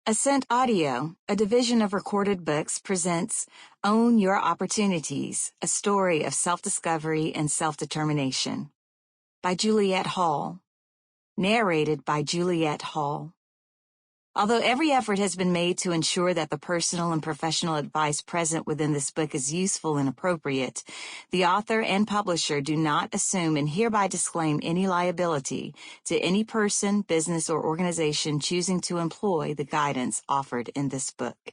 Ascent Audio, a division of Recorded Books, presents Own Your Opportunities, a story of self-discovery and self-determination by Juliet Hall. Narrated by Juliet Hall. Although every effort has been made to ensure that the personal and professional advice present within this book is useful and appropriate, the author and publisher do not assume and hereby disclaim any liability to any person, business, or organization choosing to employ the guidance offered in this book.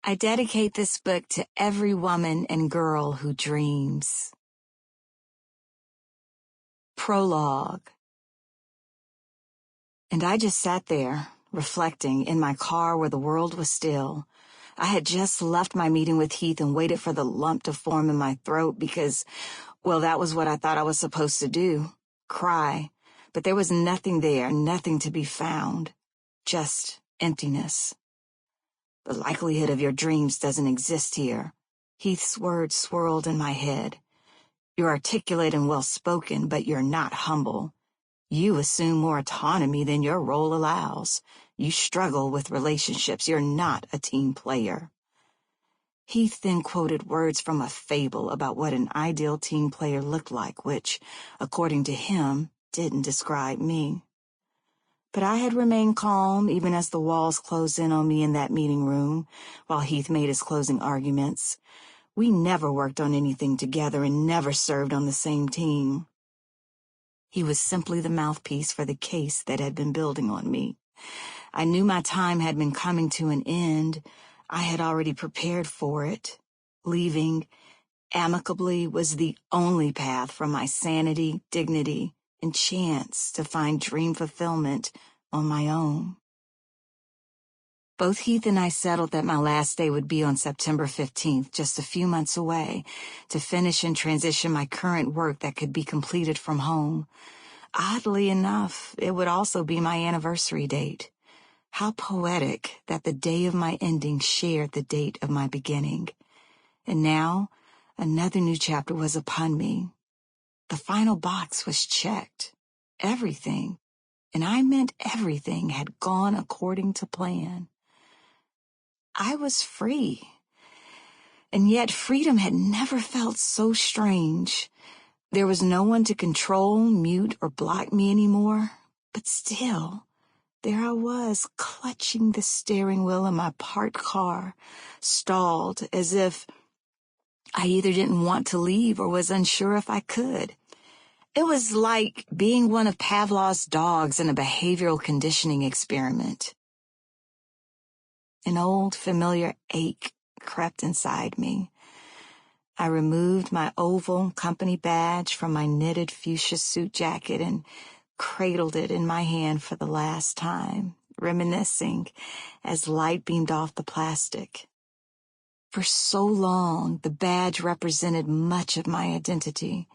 I dedicate this book to every woman and girl who dreams. Prologue. And I just sat there, reflecting, in my car where the world was still. I had just left my meeting with Heath and waited for the lump to form in my throat because, well, that was what I thought I was supposed to do, cry. But there was nothing there, nothing to be found, just emptiness. The likelihood of your dreams doesn't exist here. Heath's words swirled in my head. You're articulate and well-spoken, but you're not humble. You assume more autonomy than your role allows. You struggle with relationships. You're not a team player. Heath then quoted words from a fable about what an ideal team player looked like, which, according to him, didn't describe me. But I had remained calm even as the walls closed in on me in that meeting room, while Heath made his closing arguments. We never worked on anything together and never served on the same team. He was simply the mouthpiece for the case that had been building on me. I knew my time had been coming to an end. I had already prepared for it. Leaving amicably was the only path for my sanity, dignity, and chance to find dream fulfillment on my own. Both Heath and I settled that my last day would be on September 15th, just a few months away, to finish and transition my current work that could be completed from home. Oddly enough, it would also be my anniversary date. How poetic that the day of my ending shared the date of my beginning. And now, another new chapter was upon me. The final box was checked. Everything, and I meant everything, had gone according to plan. I was free. And yet freedom had never felt so strange. There was no one to control, mute, or block me anymore. But still, there I was, clutching the steering wheel of my parked car, stalled, as if I either didn't want to leave or was unsure if I could. It was like being one of Pavlov's dogs in a behavioral conditioning experiment. An old, familiar ache crept inside me. I removed my oval company badge from my knitted fuchsia suit jacket and cradled it in my hand for the last time, reminiscing as light beamed off the plastic. For so long, the badge represented much of my identity.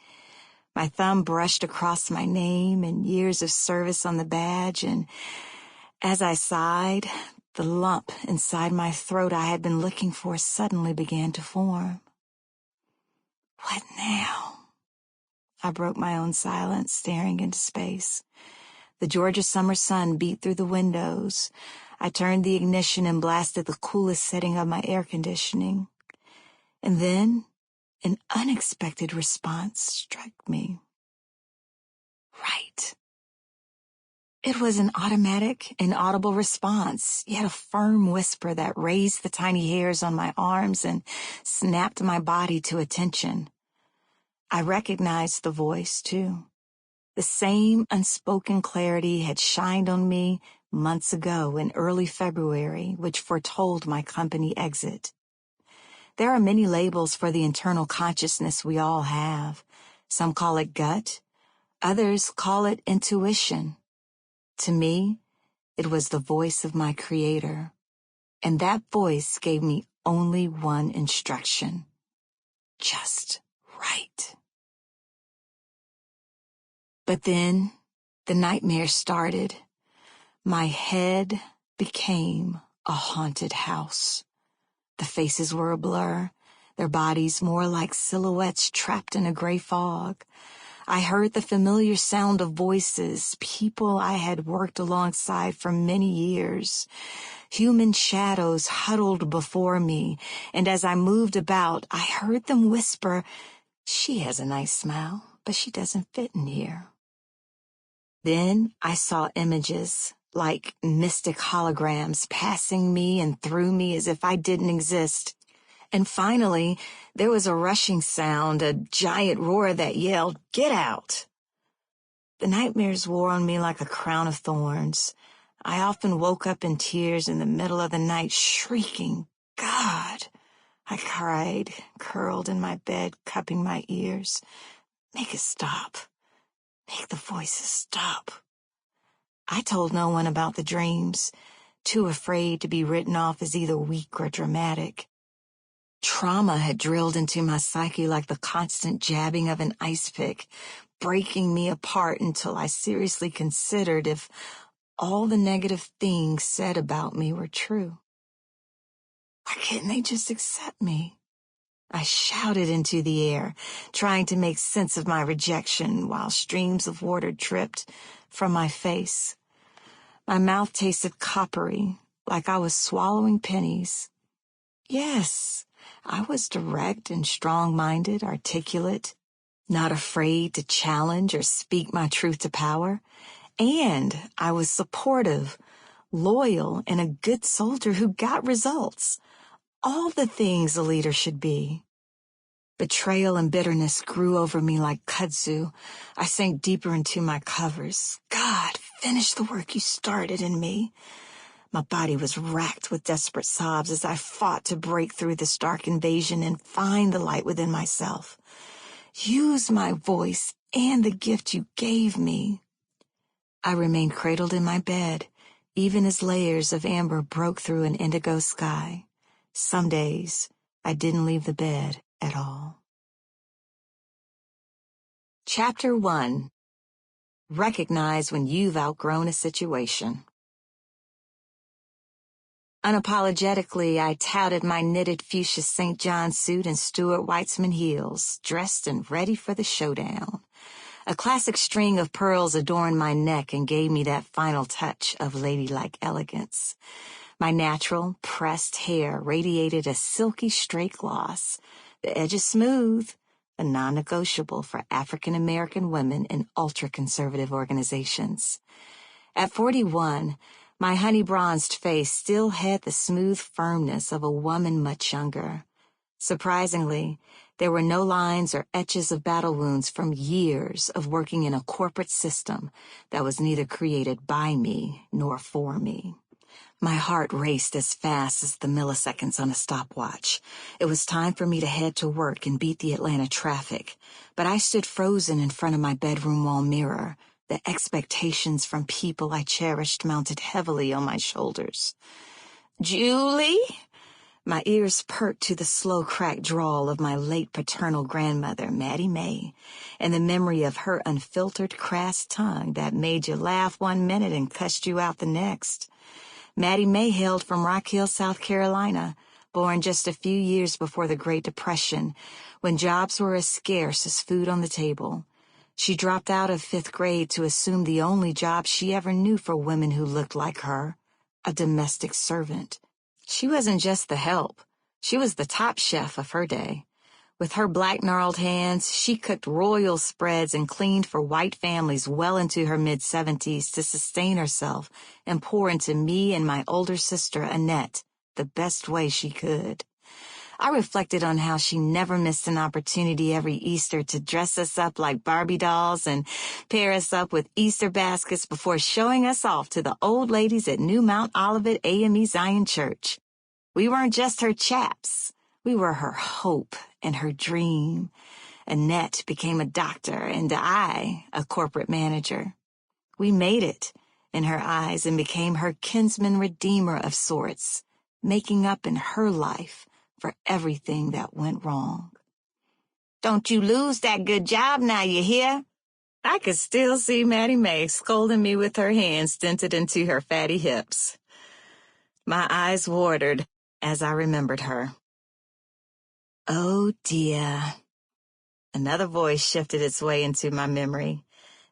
My thumb brushed across my name and years of service on the badge, and as I sighed, the lump inside my throat I had been looking for suddenly began to form. What now? I broke my own silence, staring into space. The Georgia summer sun beat through the windows. I turned the ignition and blasted the coolest setting of my air conditioning. And then an unexpected response struck me. Right. It was an automatic, inaudible response, yet a firm whisper that raised the tiny hairs on my arms and snapped my body to attention. I recognized the voice, too. The same unspoken clarity had shined on me months ago in early February, which foretold my company exit. There are many labels for the internal consciousness we all have. Some call it gut, others call it intuition. To me, it was the voice of my Creator, and that voice gave me only one instruction: just right. But then the nightmare started. My head became a haunted house. The faces were a blur, their bodies more like silhouettes trapped in a gray fog. I heard the familiar sound of voices, people I had worked alongside for many years. Human shadows huddled before me, and as I moved about, I heard them whisper, "She has a nice smile, but she doesn't fit in here." Then I saw images, like mystic holograms, passing me and through me as if I didn't exist. And finally, there was a rushing sound, a giant roar that yelled, "Get out!" The nightmares wore on me like a crown of thorns. I often woke up in tears in the middle of the night, shrieking, "God!" I cried, curled in my bed, cupping my ears. Make it stop. Make the voices stop. I told no one about the dreams, too afraid to be written off as either weak or dramatic. Trauma had drilled into my psyche like the constant jabbing of an ice pick, breaking me apart until I seriously considered if all the negative things said about me were true. Why couldn't they just accept me? I shouted into the air, trying to make sense of my rejection while streams of water dripped from my face. My mouth tasted coppery, like I was swallowing pennies. Yes, I was direct and strong-minded, articulate, not afraid to challenge or speak my truth to power. And I was supportive, loyal, and a good soldier who got results. All the things a leader should be. Betrayal and bitterness grew over me like kudzu. I sank deeper into my covers. God, finish the work you started in me. My body was racked with desperate sobs as I fought to break through this dark invasion and find the light within myself. Use my voice and the gift you gave me. I remained cradled in my bed, even as layers of amber broke through an indigo sky. Some days, I didn't leave the bed at all. Chapter 1. Recognize when you've outgrown a situation. Unapologetically, I touted my knitted fuchsia St. John suit and Stuart Weitzman heels, dressed and ready for the showdown. A classic string of pearls adorned my neck and gave me that final touch of ladylike elegance. My natural, pressed hair radiated a silky straight gloss, the edges smooth, a non-negotiable for African-American women in ultra-conservative organizations. At 41, my honey-bronzed face still had the smooth firmness of a woman much younger. Surprisingly, there were no lines or etches of battle wounds from years of working in a corporate system that was neither created by me nor for me. My heart raced as fast as the milliseconds on a stopwatch. It was time for me to head to work and beat the Atlanta traffic, but I stood frozen in front of my bedroom wall mirror. The expectations from people I cherished mounted heavily on my shoulders. "Julie?" My ears perked to the slow cracked drawl of my late paternal grandmother, Mattie Mae, and the memory of her unfiltered, crass tongue that made you laugh one minute and cussed you out the next. Mattie Mae hailed from Rock Hill, South Carolina, born just a few years before the Great Depression, when jobs were as scarce as food on the table. She dropped out of 5th grade to assume the only job she ever knew for women who looked like her, a domestic servant. She wasn't just the help. She was the top chef of her day. With her black gnarled hands, she cooked royal spreads and cleaned for white families well into her mid-70s to sustain herself and pour into me and my older sister, Annette, the best way she could. I reflected on how she never missed an opportunity every Easter to dress us up like Barbie dolls and pair us up with Easter baskets before showing us off to the old ladies at New Mount Olivet AME Zion Church. We weren't just her chaps. We were her hope and her dream. Annette became a doctor and I a corporate manager. We made it in her eyes and became her kinsman redeemer of sorts, making up in her life for everything that went wrong. "Don't you lose that good job now, you hear?" I could still see Mattie Mae scolding me with her hands dented into her fatty hips. My eyes watered as I remembered her. Oh dear. Another voice shifted its way into my memory.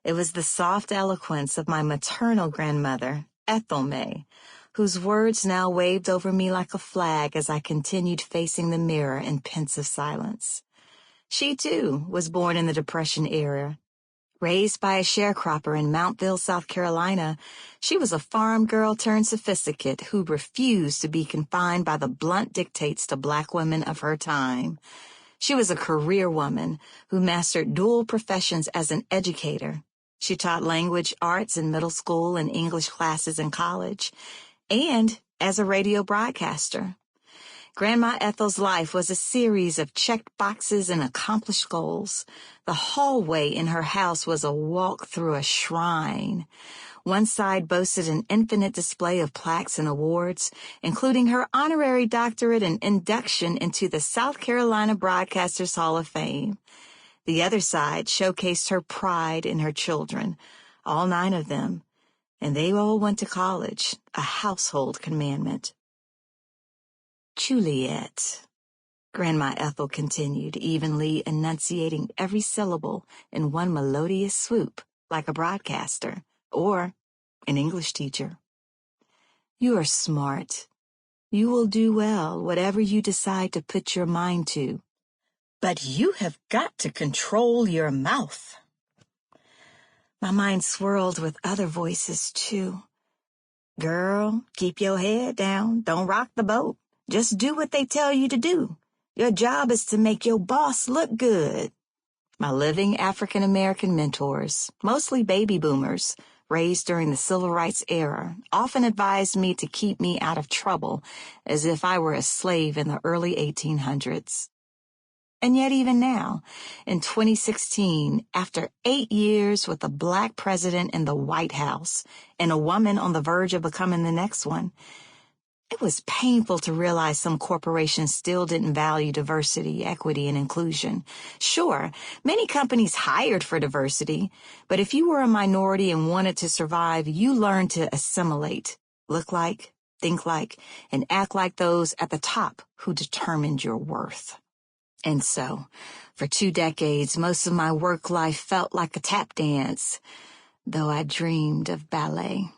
It was the soft eloquence of my maternal grandmother, Ethel May, whose words now waved over me like a flag as I continued facing the mirror in pensive silence. She, too, was born in the Depression era. Raised by a sharecropper in Mountville, South Carolina, she was a farm girl turned sophisticate who refused to be confined by the blunt dictates to black women of her time. She was a career woman who mastered dual professions as an educator. She taught language arts in middle school and English classes in college, and as a radio broadcaster. Grandma Ethel's life was a series of checked boxes and accomplished goals. The hallway in her house was a walk through a shrine. One side boasted an infinite display of plaques and awards, including her honorary doctorate and induction into the South Carolina Broadcasters Hall of Fame. The other side showcased her pride in her children, all 9 of them, and they all went to college, a household commandment. Juliet, Grandma Ethel continued, evenly enunciating every syllable in one melodious swoop, like a broadcaster or an English teacher. You are smart. You will do well, whatever you decide to put your mind to. But you have got to control your mouth. My mind swirled with other voices, too. Girl, keep your head down. Don't rock the boat. Just do what they tell you to do. Your job is to make your boss look good. My living African-American mentors, mostly baby boomers, raised during the civil rights era, often advised me to keep me out of trouble as if I were a slave in the early 1800s. And yet even now, in 2016, after 8 years with a black president in the White House and a woman on the verge of becoming the next one, it was painful to realize some corporations still didn't value diversity, equity, and inclusion. Sure, many companies hired for diversity, but if you were a minority and wanted to survive, you learned to assimilate, look like, think like, and act like those at the top who determined your worth. And so, for 2 decades, most of my work life felt like a tap dance, though I dreamed of ballet.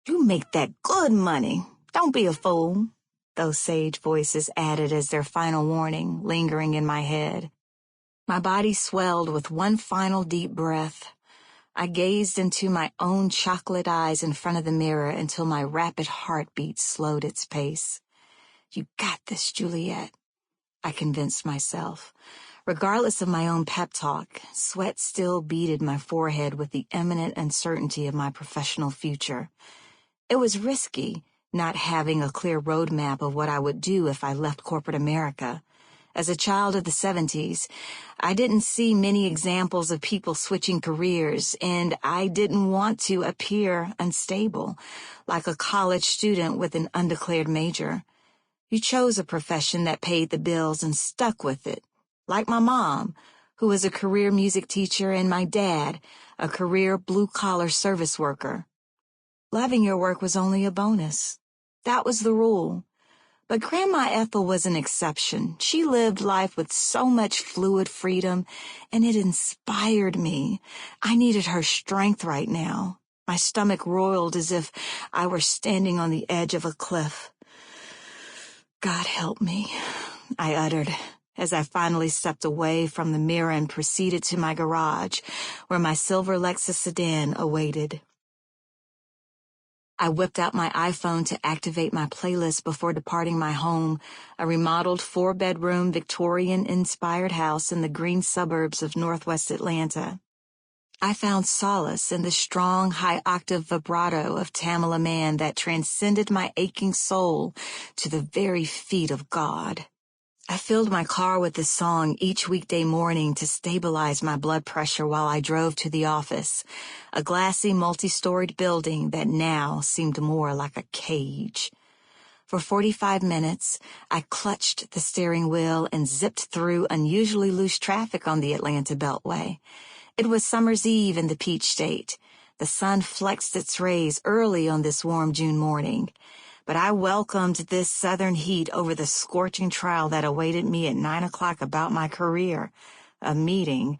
You make that good money. Don't be a fool, those sage voices added as their final warning, lingering in my head. My body swelled with one final deep breath. I gazed into my own chocolate eyes in front of the mirror until my rapid heartbeat slowed its pace. You got this, Juliet, I convinced myself. Regardless of my own pep talk, sweat still beaded my forehead with the imminent uncertainty of my professional future. It was risky, not having a clear roadmap of what I would do if I left corporate America. As a child of the 70s, I didn't see many examples of people switching careers, and I didn't want to appear unstable, like a college student with an undeclared major. You chose a profession that paid the bills and stuck with it, like my mom, who was a career music teacher, and my dad, a career blue-collar service worker. Loving your work was only a bonus. That was the rule. But Grandma Ethel was an exception. She lived life with so much fluid freedom, and it inspired me. I needed her strength right now. My stomach roiled as if I were standing on the edge of a cliff. God help me, I uttered, as I finally stepped away from the mirror and proceeded to my garage, where my silver Lexus sedan awaited. I whipped out my iPhone to activate my playlist before departing my home, a remodeled 4-bedroom Victorian-inspired house in the green suburbs of northwest Atlanta. I found solace in the strong, high-octave vibrato of Tamala Man that transcended my aching soul to the very feet of God. I filled my car with this song each weekday morning to stabilize my blood pressure while I drove to the office, a glassy multi-storied building that now seemed more like a cage. For 45 minutes, I clutched the steering wheel and zipped through unusually loose traffic on the Atlanta Beltway. It was summer's eve in the Peach State. The sun flexed its rays early on this warm June morning. But I welcomed this southern heat over the scorching trial that awaited me at 9 o'clock about my career, a meeting,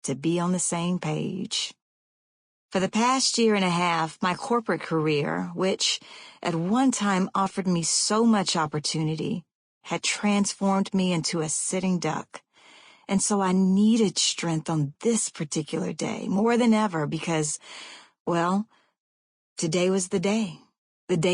to be on the same page. For the past year and a half, my corporate career, which at one time offered me so much opportunity, had transformed me into a sitting duck. And so I needed strength on this particular day more than ever because, well, today was the day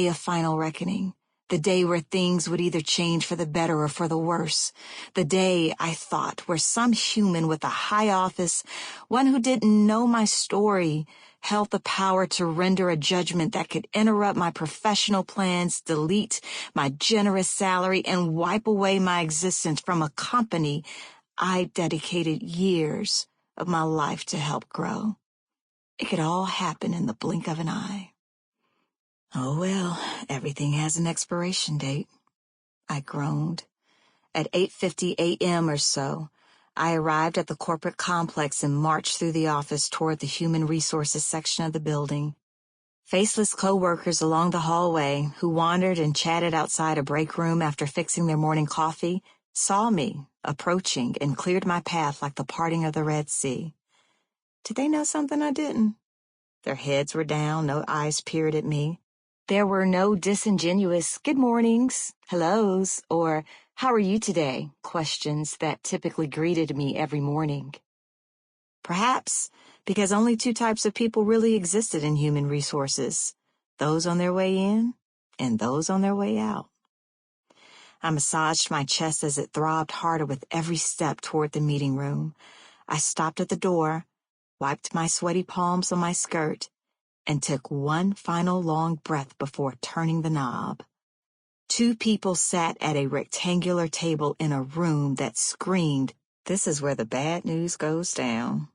of final reckoning, the day where things would either change for the better or for the worse, the day, I thought, where some human with a high office, one who didn't know my story, held the power to render a judgment that could interrupt my professional plans, delete my generous salary, and wipe away my existence from a company I dedicated years of my life to help grow. It could all happen in the blink of an eye. Oh well, everything has an expiration date, I groaned. At 8:50 a.m. or so, I arrived at the corporate complex and marched through the office toward the human resources section of the building. Faceless co-workers along the hallway, who wandered and chatted outside a break room after fixing their morning coffee, saw me approaching and cleared my path like the parting of the Red Sea. Did they know something I didn't? Their heads were down, no eyes peered at me. There were no disingenuous good mornings, hellos, or how are you today questions that typically greeted me every morning. Perhaps because only two types of people really existed in human resources, those on their way in and those on their way out. I massaged my chest as it throbbed harder with every step toward the meeting room. I stopped at the door, wiped my sweaty palms on my skirt, and took one final long breath before turning the knob. Two people sat at a rectangular table in a room that screamed, "This is where the bad news goes down."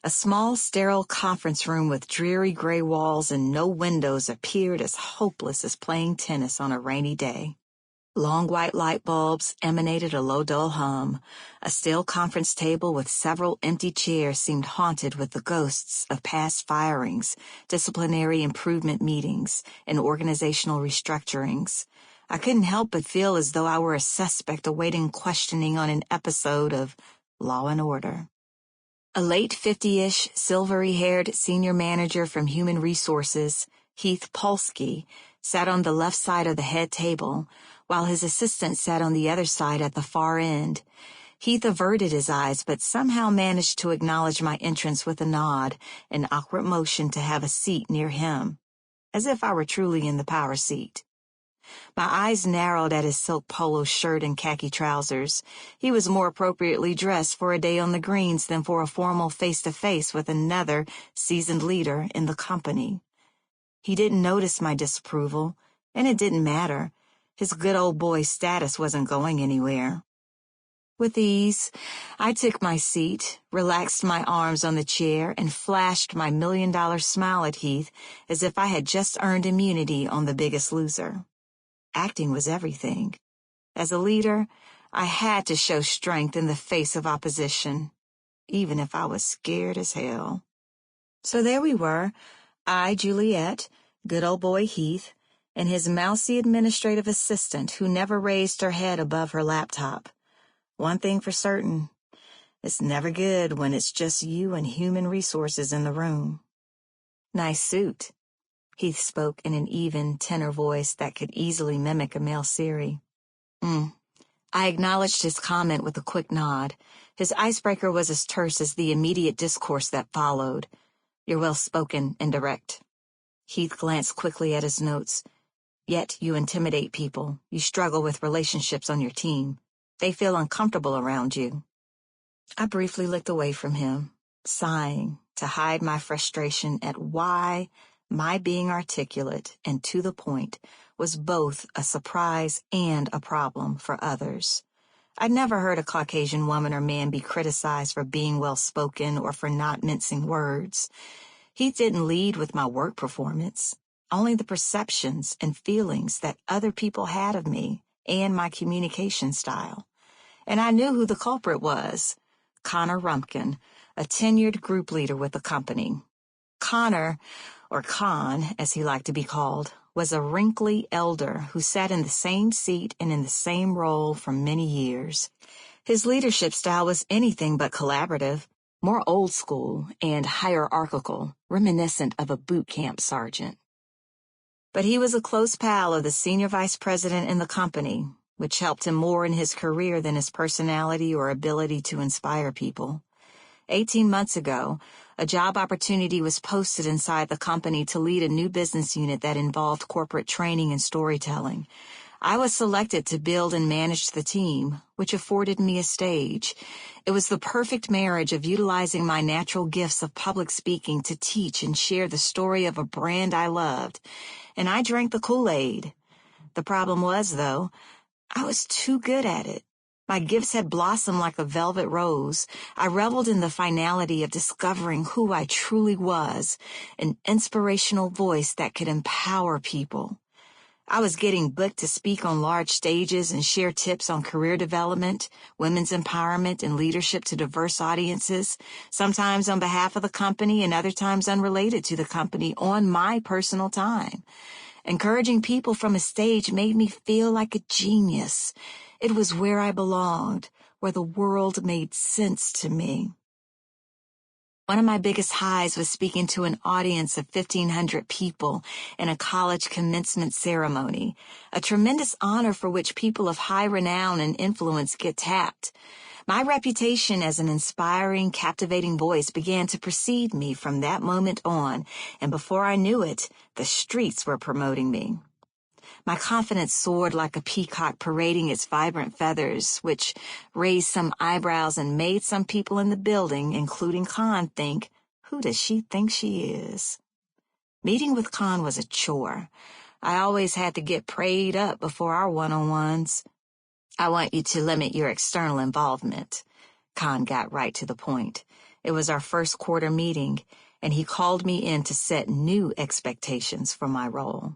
A small, sterile conference room with dreary gray walls and no windows appeared as hopeless as playing tennis on a rainy day. Long white light bulbs emanated a low, dull hum. A stale conference table with several empty chairs seemed haunted with the ghosts of past firings, disciplinary improvement meetings, and organizational restructurings. I couldn't help but feel as though I were a suspect awaiting questioning on an episode of Law and Order. A late 50-ish, silvery-haired senior manager from Human Resources, Heath Polsky, sat on the left side of the head table, while his assistant sat on the other side at the far end. Heath averted his eyes, but somehow managed to acknowledge my entrance with a nod, an awkward motion to have a seat near him, as if I were truly in the power seat. My eyes narrowed at his silk polo shirt and khaki trousers. He was more appropriately dressed for a day on the greens than for a formal face-to-face with another seasoned leader in the company. He didn't notice my disapproval, and it didn't matter. His good old boy status wasn't going anywhere. With ease, I took my seat, relaxed my arms on the chair, and flashed my $1,000,000 smile at Heath as if I had just earned immunity on The Biggest Loser. Acting was everything. As a leader, I had to show strength in the face of opposition, even if I was scared as hell. So there we were, I, Juliet, good old boy Heath, and his mousy administrative assistant who never raised her head above her laptop. One thing for certain, it's never good when it's just you and Human Resources in the room. Nice suit, Heath spoke in an even, tenor voice that could easily mimic a male Siri. I acknowledged his comment with a quick nod. His icebreaker was as terse as the immediate discourse that followed. You're well-spoken and direct. Heath glanced quickly at his notes. Yet you intimidate people. You struggle with relationships on your team. They feel uncomfortable around you. I briefly looked away from him, sighing to hide my frustration at why my being articulate and to the point was both a surprise and a problem for others. I'd never heard a Caucasian woman or man be criticized for being well-spoken or for not mincing words. He didn't lead with my work performance, only the perceptions and feelings that other people had of me and my communication style. And I knew who the culprit was, Connor Rumpkin, a tenured group leader with the company. Connor, or Con, as he liked to be called, was a wrinkly elder who sat in the same seat and in the same role for many years. His leadership style was anything but collaborative, more old school and hierarchical, reminiscent of a boot camp sergeant. But he was a close pal of the senior vice president in the company, which helped him more in his career than his personality or ability to inspire people. 18 months ago, a job opportunity was posted inside the company to lead a new business unit that involved corporate training and storytelling. I was selected to build and manage the team, which afforded me a stage. It was the perfect marriage of utilizing my natural gifts of public speaking to teach and share the story of a brand I loved, and I drank the Kool-Aid. The problem was, though, I was too good at it. My gifts had blossomed like a velvet rose. I reveled in the finality of discovering who I truly was, an inspirational voice that could empower people. I was getting booked to speak on large stages and share tips on career development, women's empowerment, and leadership to diverse audiences, sometimes on behalf of the company and other times unrelated to the company on my personal time. Encouraging people from a stage made me feel like a genius. It was where I belonged, where the world made sense to me. One of my biggest highs was speaking to an audience of 1,500 people in a college commencement ceremony, a tremendous honor for which people of high renown and influence get tapped. My reputation as an inspiring, captivating voice began to precede me from that moment on, and before I knew it, the streets were promoting me. My confidence soared like a peacock parading its vibrant feathers, which raised some eyebrows and made some people in the building, including Khan, think, who does she think she is? Meeting with Khan was a chore. I always had to get prayed up before our one-on-ones. I want you to limit your external involvement. Khan got right to the point. It was our first quarter meeting, and he called me in to set new expectations for my role.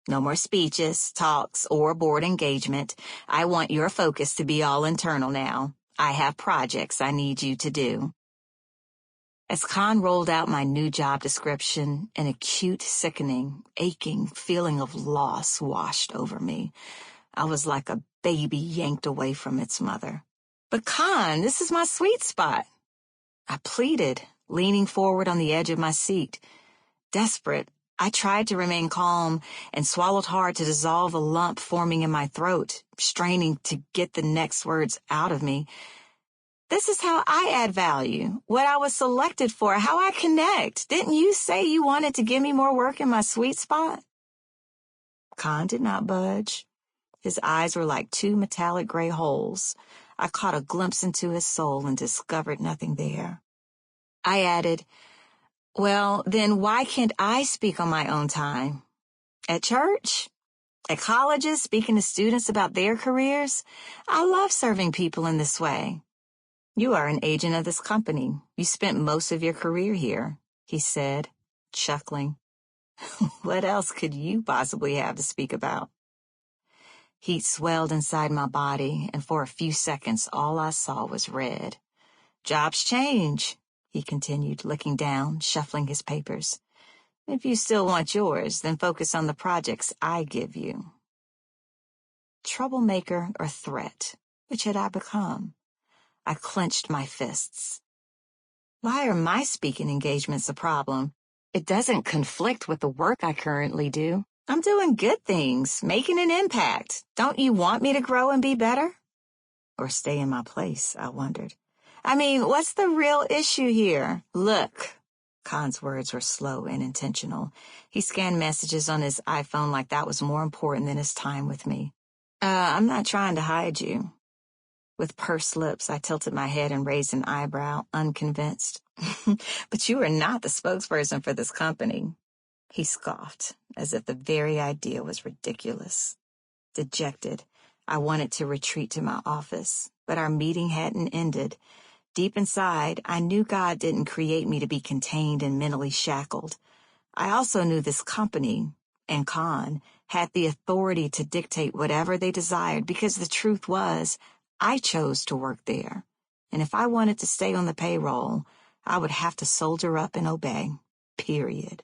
No more speeches, talks, or board engagement. I want your focus to be all internal now. I have projects I need you to do. As Khan rolled out my new job description, an acute, sickening, aching feeling of loss washed over me. I was like a baby yanked away from its mother. But Khan, this is my sweet spot. I pleaded, leaning forward on the edge of my seat. Desperate, I tried to remain calm and swallowed hard to dissolve a lump forming in my throat, straining to get the next words out of me. This is how I add value, what I was selected for, how I connect. Didn't you say you wanted to give me more work in my sweet spot? Khan did not budge. His eyes were like two metallic gray holes. I caught a glimpse into his soul and discovered nothing there. I added, well, then why can't I speak on my own time? At church? At colleges, speaking to students about their careers? I love serving people in this way. You are an agent of this company. You spent most of your career here, he said, chuckling. What else could you possibly have to speak about? Heat swelled inside my body, and for a few seconds all I saw was red. Jobs change, he continued, looking down, shuffling his papers. If you still want yours, then focus on the projects I give you. Troublemaker or threat? Which had I become? I clenched my fists. Why are my speaking engagements a problem? It doesn't conflict with the work I currently do. I'm doing good things, making an impact. Don't you want me to grow and be better? Or stay in my place, I wondered. I mean, what's the real issue here? Look. Khan's words were slow and intentional. He scanned messages on his iPhone like that was more important than his time with me. I'm not trying to hide you. With pursed lips, I tilted my head and raised an eyebrow, unconvinced. But you are not the spokesperson for this company. He scoffed, as if the very idea was ridiculous. Dejected, I wanted to retreat to my office, but our meeting hadn't ended. Deep inside, I knew God didn't create me to be contained and mentally shackled. I also knew this company, and Khan, had the authority to dictate whatever they desired because the truth was, I chose to work there. And if I wanted to stay on the payroll, I would have to soldier up and obey. Period.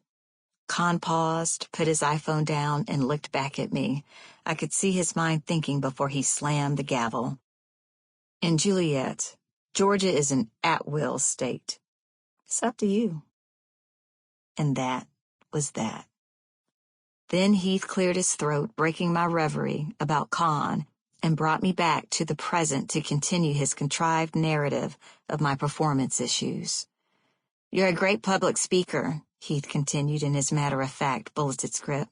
Khan paused, put his iPhone down, and looked back at me. I could see his mind thinking before he slammed the gavel. In Juliet, Georgia is an at-will state. It's up to you. And that was that. Then Heath cleared his throat, breaking my reverie about Con, and brought me back to the present to continue his contrived narrative of my performance issues. "You're a great public speaker," Heath continued in his matter-of-fact bulleted script,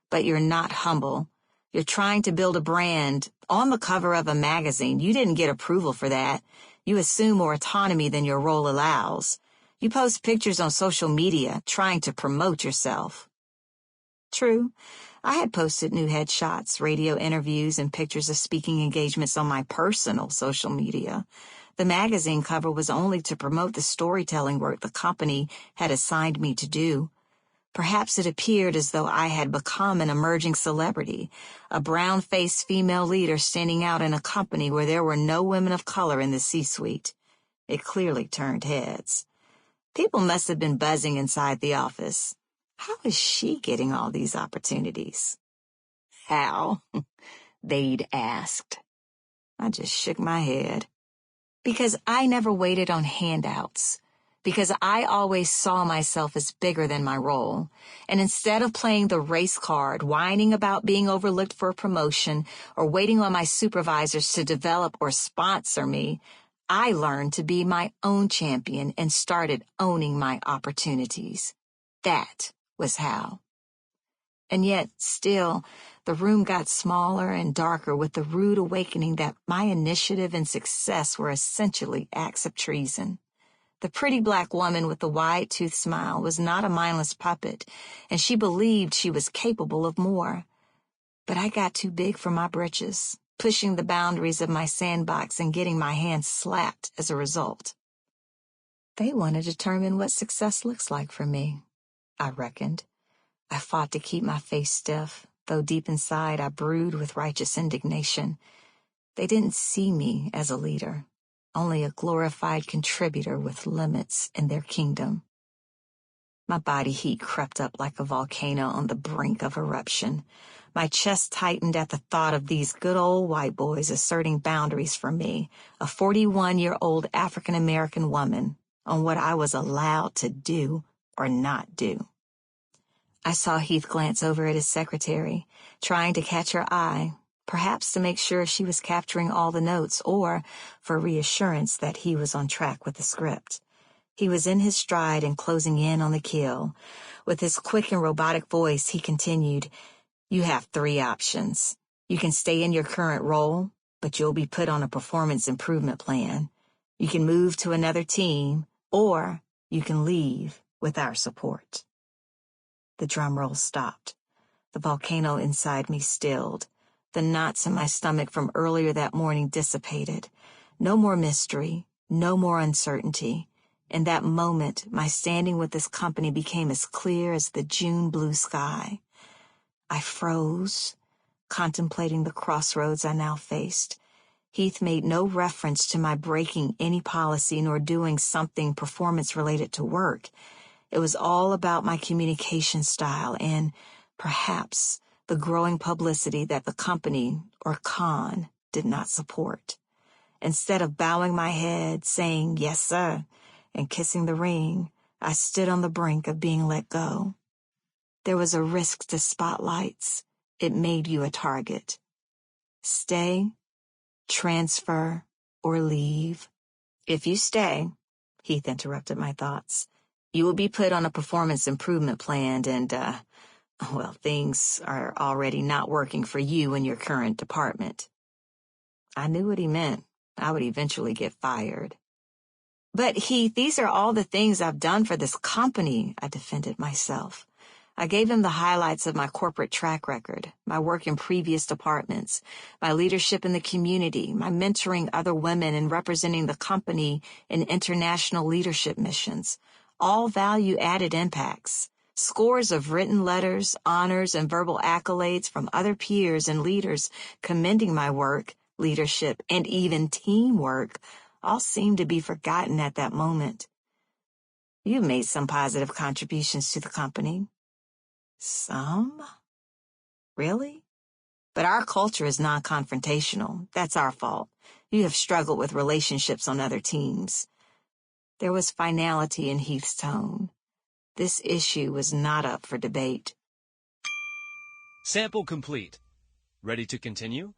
"but you're not humble. You're trying to build a brand on the cover of a magazine. You didn't get approval for that. You assume more autonomy than your role allows. You post pictures on social media trying to promote yourself." True, I had posted new headshots, radio interviews, and pictures of speaking engagements on my personal social media. The magazine cover was only to promote the storytelling work the company had assigned me to do. Perhaps it appeared as though I had become an emerging celebrity, a brown-faced female leader standing out in a company where there were no women of color in the C-suite. It clearly turned heads. People must have been buzzing inside the office. How is she getting all these opportunities? How? They'd asked. I just shook my head. Because I never waited on handouts. Because I always saw myself as bigger than my role. And instead of playing the race card, whining about being overlooked for a promotion, or waiting on my supervisors to develop or sponsor me, I learned to be my own champion and started owning my opportunities. That was how. And yet, still, the room got smaller and darker with the rude awakening that my initiative and success were essentially acts of treason. The pretty black woman with the wide-toothed smile was not a mindless puppet, and she believed she was capable of more. But I got too big for my britches, pushing the boundaries of my sandbox and getting my hands slapped as a result. They want to determine what success looks like for me, I reckoned. I fought to keep my face stiff, though deep inside I brewed with righteous indignation. They didn't see me as a leader, only a glorified contributor with limits in their kingdom. My body heat crept up like a volcano on the brink of eruption. My chest tightened at the thought of these good old white boys asserting boundaries for me, a 41-year-old African-American woman, on what I was allowed to do or not do. I saw Heath glance over at his secretary, trying to catch her eye, perhaps to make sure she was capturing all the notes or for reassurance that he was on track with the script. He was in his stride and closing in on the kill. With his quick and robotic voice, he continued, "You have 3 options. You can stay in your current role, but you'll be put on a performance improvement plan. You can move to another team, or you can leave with our support." The drum roll stopped. The volcano inside me stilled. The knots in my stomach from earlier that morning dissipated. No more mystery, no more uncertainty. In that moment, my standing with this company became as clear as the June blue sky. I froze, contemplating the crossroads I now faced. Heath made no reference to my breaking any policy nor doing something performance-related to work. It was all about my communication style and, perhaps, the growing publicity that the company, or Con, did not support. Instead of bowing my head, saying, "Yes, sir," and kissing the ring, I stood on the brink of being let go. There was a risk to spotlights. It made you a target. Stay, transfer, or leave. If you stay, Heath interrupted my thoughts, you will be put on a performance improvement plan and, things are already not working for you in your current department. I knew what he meant. I would eventually get fired. But Heath, these are all the things I've done for this company, I defended myself. I gave him the highlights of my corporate track record, my work in previous departments, my leadership in the community, my mentoring other women and representing the company in international leadership missions, all value-added impacts, scores of written letters, honors, and verbal accolades from other peers and leaders commending my work, leadership, and even teamwork, all seemed to be forgotten at that moment. You've made some positive contributions to the company. Some? Really? But our culture is non-confrontational. That's our fault. You have struggled with relationships on other teams." There was finality in Heath's tone. This issue was not up for debate. Sample complete. Ready to continue?